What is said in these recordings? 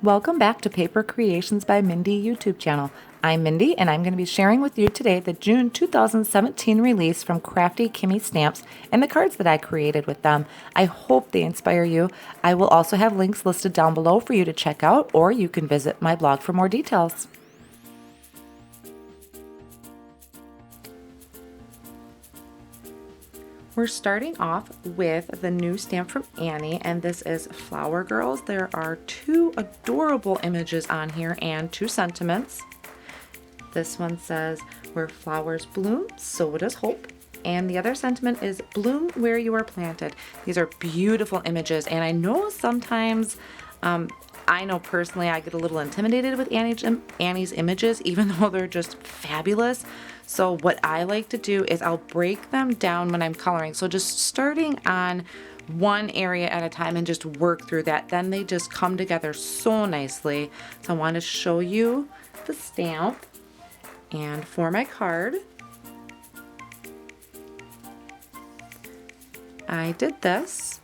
Welcome back to Paper Creations by Mindy YouTube channel. I'm Mindy and I'm going to be sharing with you today the June 2017 release from Kraftin Kimmie stamps and the cards that I created with them. I hope they inspire you. I will also have links listed down below for you to check out, or you can visit my blog for more details. We're starting off with the new stamp from Annie, and this is Flower Girls. There are two adorable images on here and two sentiments. This one says, "Where flowers bloom, so does hope." And the other sentiment is, "Bloom where you are planted." These are beautiful images, and I know sometimes, I know personally I get a little intimidated with Annie's images, even though they're just fabulous. So what I like to do is I'll break them down when I'm coloring. So just starting on one area at a time and just work through that. Then they just come together so nicely. So I want to show you the stamp. And for my card, I did this.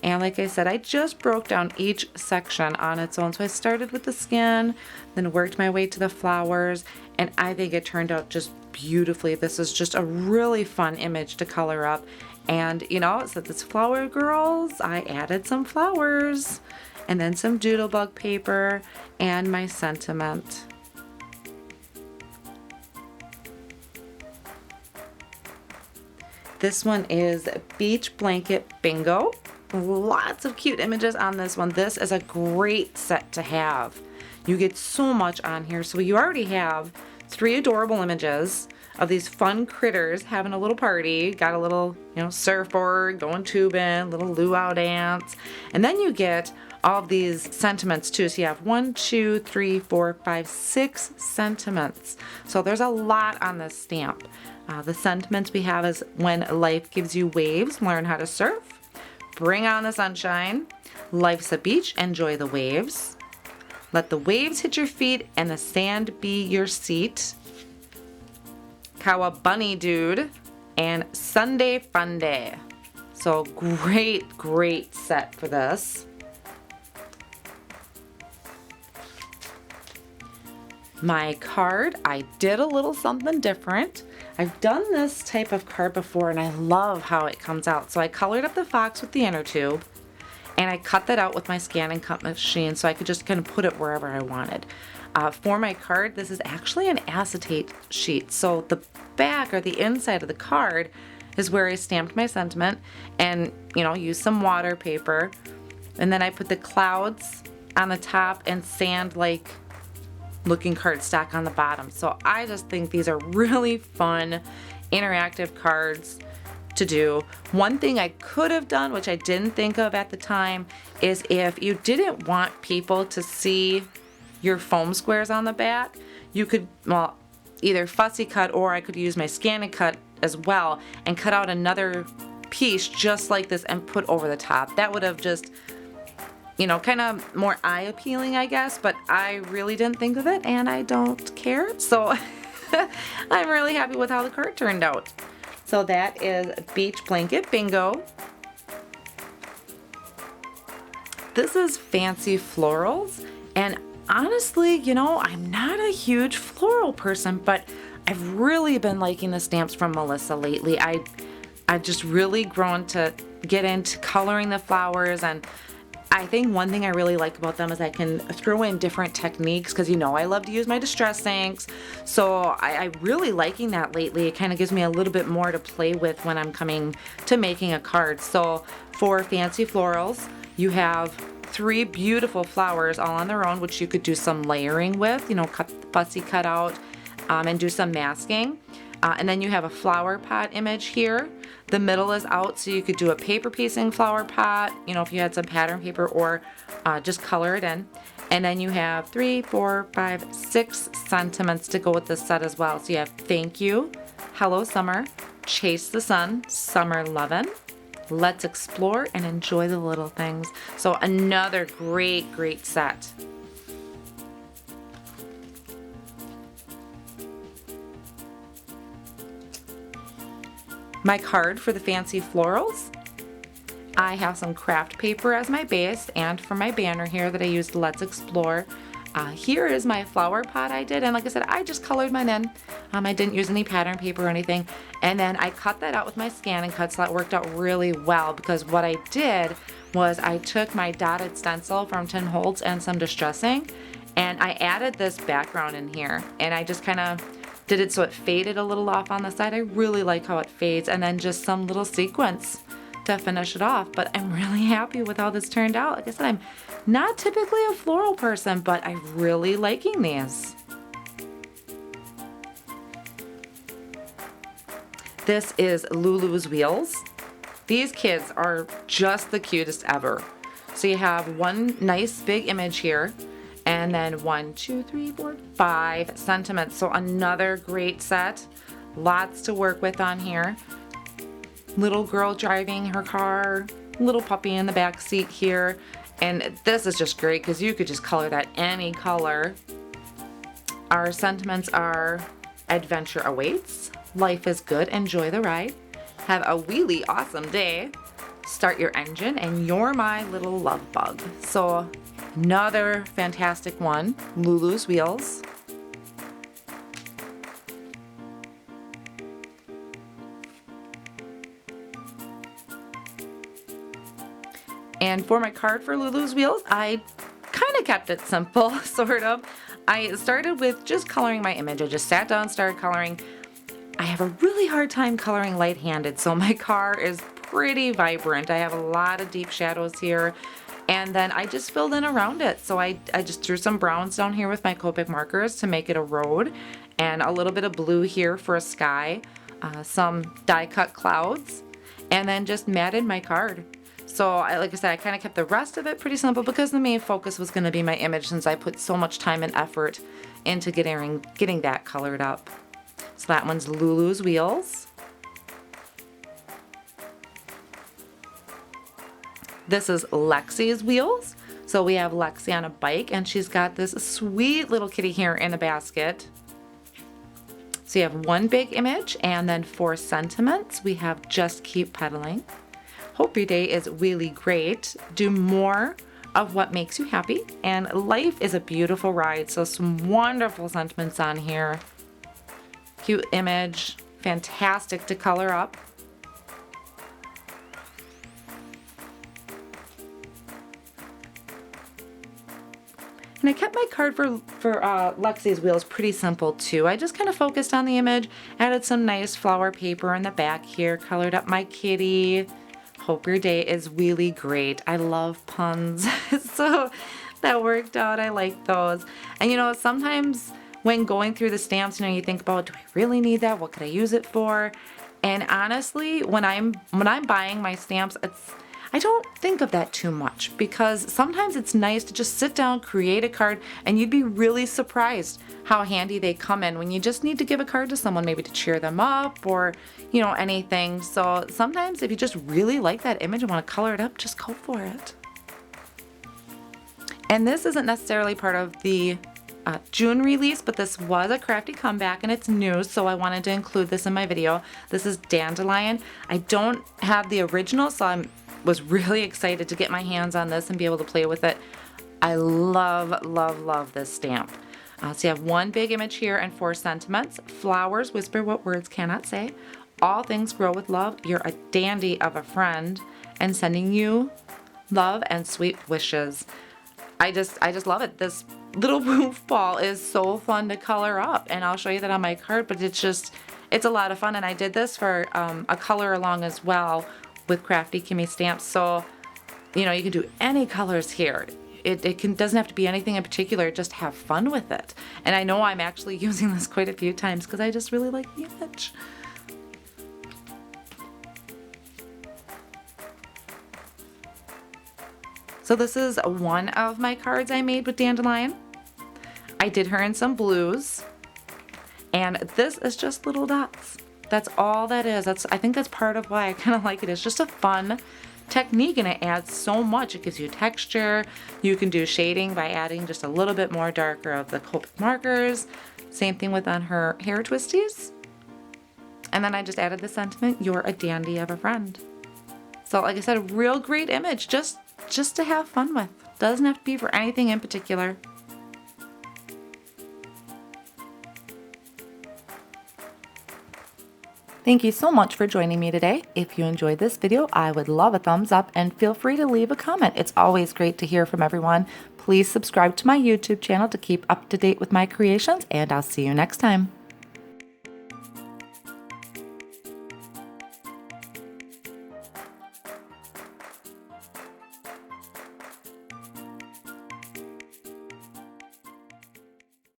And like I said, I just broke down each section on its own. So I started with the skin, then worked my way to the flowers, and I think it turned out just beautifully. This is just a really fun image to color up. And you know, so this Flower Girls, I added some flowers and then some doodlebug paper and my sentiment. This one is Beach Blanket Bingo. Lots of cute images on this one. This is a great set to have. You get so much on here. So you already have three adorable images of these fun critters having a little party. Got a little, surfboard, going tubing, little luau dance. And then you get all of these sentiments too. So you have 1, 2, 3, 4, 5, 6 sentiments. So there's a lot on this stamp. The sentiments we have is, "When life gives you waves, learn how to surf." "Bring on the sunshine." "Life's a beach, enjoy the waves." "Let the waves hit your feet and the sand be your seat." "Bunny Dude," and "Sunday Fun Day." So great set for this. My card, I did a little something different. I've done this type of card before and I love how it comes out. So I colored up the fox with the inner tube and I cut that out with my scan and cut machine so I could just kind of put it wherever I wanted. For my card, this is actually an acetate sheet. So the back or the inside of the card is where I stamped my sentiment and, used some water paper. And then I put the clouds on the top and sand like looking cardstock on the bottom. So I just think these are really fun interactive cards to do. One thing I could have done, which I didn't think of at the time, is if you didn't want people to see your foam squares on the back, you could, either fussy cut, or I could use my scan and cut as well and cut out another piece just like this and put over the top. That would have just, kind of more eye appealing, I guess, but I really didn't think of it and I don't care. So I'm really happy with how the card turned out. So that is Beach Blanket Bingo. This is Fancy Florals. And honestly, I'm not a huge floral person, but I've really been liking the stamps from Melissa lately. I've just really grown to get into coloring the flowers, and I think one thing I really like about them is I can throw in different techniques because I love to use my distress inks. So I'm really liking that lately. It kind of gives me a little bit more to play with when I'm coming to making a card. So for Fancy Florals, you have 3 beautiful flowers all on their own, which you could do some layering with, fussy cut out and do some masking. And then you have a flower pot image here. The middle is out, so you could do a paper piecing flower pot, if you had some pattern paper, or just color it in. And then you have 3, 4, 5, 6 sentiments to go with this set as well. So you have Thank You, Hello Summer, Chase the Sun, Summer Lovin', Let's Explore, and Enjoy the Little Things. So another great set. My card for the Fancy Florals I have some craft paper as my base, and for my banner here that I used Let's Explore. Here is my flower pot I did, and like I said, I just colored mine in. I didn't use any pattern paper or anything. And then I cut that out with my scan and cut, so that worked out really well, because what I did was I took my dotted stencil from Tin Holtz and some distressing, and I added this background in here, and I just kind of did it so it faded a little off on the side. I really like how it fades, and then just some little sequins to finish it off. But I'm really happy with how this turned out. Like I said, I'm not typically a floral person, but I'm really liking these. This is Lulu's Wheels. These kids are just the cutest ever. So you have one nice big image here, and then 1, 2, 3, 4, 5 sentiments. So another great set. Lots to work with on here. Little girl driving her car, little puppy in the back seat here. And this is just great because you could just color that any color. Our sentiments are: adventure awaits, life is good, enjoy the ride, have a really awesome day, start your engine, and you're my little love bug. So another fantastic one, Lulu's Wheels. And for my card for Lulu's Wheels, I kind of kept it simple, sort of. I started with just coloring my image. I just sat down, started coloring. I have a really hard time coloring light-handed, so my car is pretty vibrant. I have a lot of deep shadows here, and then I just filled in around it. So I just threw some browns down here with my Copic markers to make it a road, and a little bit of blue here for a sky, some die-cut clouds, and then just matted my card. So like I said, I kind of kept the rest of it pretty simple because the main focus was going to be my image, since I put so much time and effort into getting that colored up. So that one's Lulu's Wheels. This is Lexi's Wheels. So we have Lexi on a bike, and she's got this sweet little kitty here in a basket. So you have one big image, and then 4 sentiments. We have just keep pedaling. Hope your day is really great. Do more of what makes you happy. And life is a beautiful ride. So some wonderful sentiments on here. Cute image. Fantastic to color up. And I kept my card for Lexi's Wheels pretty simple too. I just kind of focused on the image, added some nice flower paper in the back here, colored up my kitty. Hope your day is really great. I love puns, so that worked out. I like those. And you know, sometimes when going through the stamps, you know, you think about, do I really need that? What could I use it for? And honestly, when I'm buying my stamps, I don't think of that too much, because sometimes it's nice to just sit down, create a card, and you'd be really surprised how handy they come in when you just need to give a card to someone, maybe to cheer them up or, you know, anything. So sometimes if you just really like that image and want to color it up, just go for it. And this isn't necessarily part of the June release, but this was a crafty comeback and it's new, so I wanted to include this in my video. This is Dandelion. I don't have the original, so I was really excited to get my hands on this and be able to play with it. I love, love, love this stamp. So you have one big image here and 4 sentiments. Flowers whisper what words cannot say. All things grow with love. You're a dandy of a friend, and sending you love and sweet wishes. I just love it. This little poof ball is so fun to color up, and I'll show you that on my card, but it's a lot of fun. And I did this for a color along as well with Kraftin Kimmie stamps. So, you know, you can do any colors here. It doesn't have to be anything in particular, just have fun with it. And I know I'm actually using this quite a few times because I just really like the image. So this is one of my cards I made with Dandelion. I did her in some blues, and this is just little dots. That's all that is. I think that's part of why I kind of like it. It's just a fun technique, and it adds so much. It gives you texture. You can do shading by adding just a little bit more darker of the Copic markers. Same thing with on her hair twisties. And then I just added the sentiment, you're a dandy of a friend. So like I said, a real great image just to have fun with. Doesn't have to be for anything in particular. Thank you so much for joining me today. If you enjoyed this video, I would love a thumbs up and feel free to leave a comment. It's always great to hear from everyone. Please subscribe to my YouTube channel to keep up to date with my creations, and I'll see you next time.